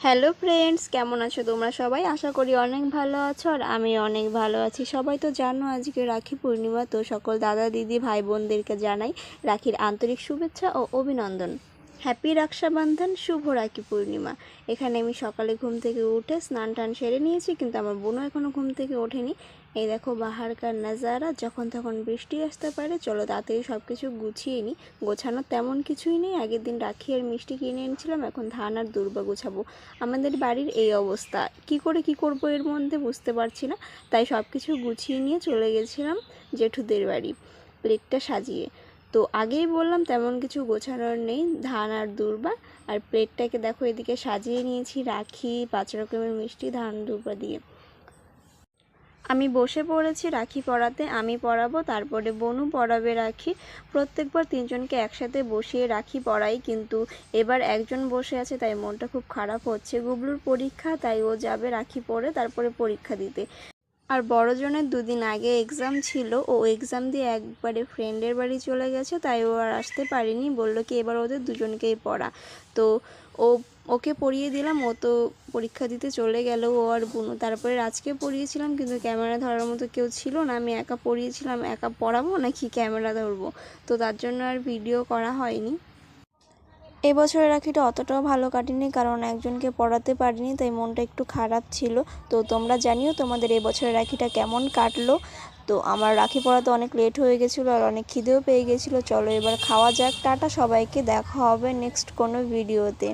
Hello friends, কেমন আছো তোমরা সবাই? আশা করি অনেক ভালো আছো আর আমি অনেক ভালো আছি। সবাই তো জানো আজকে রাখি পূর্ণিমা, তো সকল দাদা দিদি ভাই বোনদেরকে জানাই রাখির আন্তরিক শুভেচ্ছা ও অভিনন্দন। হ্যাপি রক্ষাবন্ধন, শুভ রাখি পূর্ণিমা। এখানে আমি সকালে ঘুম থেকে উঠে স্নান টান সেরে নিয়েছি, কিন্তু আমার বোনও এখনও ঘুম থেকে ওঠেনি। এই দেখো বাহারকার নাজারা, যখন তখন বৃষ্টি আসতে পারে। চলো তাড়াতাড়ি সব কিছু গুছিয়ে নিই। গোছানোর তেমন কিছুই নেই, আগের দিন রাখি আর মিষ্টি কিনে এনেছিলাম, এখন ধান আর দুর্বা গোছাবো। আমাদের বাড়ির এই অবস্থা, কি করে কি করব এর মধ্যে বুঝতে পারছি না। তাই সব কিছু গুছিয়ে নিয়ে চলে গেছিলাম জেঠুদের বাড়ি প্লেটটা সাজিয়ে। তো আগেই বললাম তেমন কিছু গোছানোর নেই, ধান আর দুর্বা। আর প্লেটটাকে দেখো এদিকে সাজিয়ে নিয়েছি রাখি, 5 রকমের মিষ্টি, ধান দুর্বা দিয়ে। আমি বসে পড়েছি রাখি পরাতে। আমি পরাবো, তারপরে বোনু পরাবে রাখি। প্রত্যেকবার তিনজনকে একসাথে বসিয়ে রাখি পরাই, কিন্তু এবার একজন বসে আছে তাই মনটা খুব খারাপ হচ্ছে। গুবলুর পরীক্ষা, তাই ও যাবে রাখি পরে তারপরে পরীক্ষা দিতে। আর বড়জনের 2 দিন আগে এক্সাম ছিল, ও এক্সাম দিয়ে একবারে ফ্রেন্ডের বাড়ি চলে গেছে, তাই ও আর আসতে পারেনি। বলল কি এবার ওদের দুজনকেই পড়া। তো ও ওকে পড়িয়ে দিলাম, ও তো পরীক্ষা দিতে চলে গেল, ও আর বুনু। তারপরে আজকে পড়িয়েছিলাম, কিন্তু ক্যামেরা ধরার মতো কেউ ছিল না। আমি একা পড়িয়েছিলাম, একা পড়াবো নাকি ক্যামেরা ধরবো, তো তার জন্য আর ভিডিও করা হয়নি। এবছরের রাখিটা অতটাও ভালো কাটেনি, কারণ একজনকে পড়াতে পারিনি, তাই মনটা একটু খারাপ ছিল। তো তোমরা জানিও তোমাদের এবছরের রাখিটা কেমন কাটলো। তো আমার রাখি পড়াতে অনেক লেট হয়ে গেছিলো আর অনেক খিদেও পেয়ে গেছিলো। চলো এবার খাওয়া যাক। টাটা সবাইকে, দেখা হবে নেক্সট কোনো ভিডিওতে।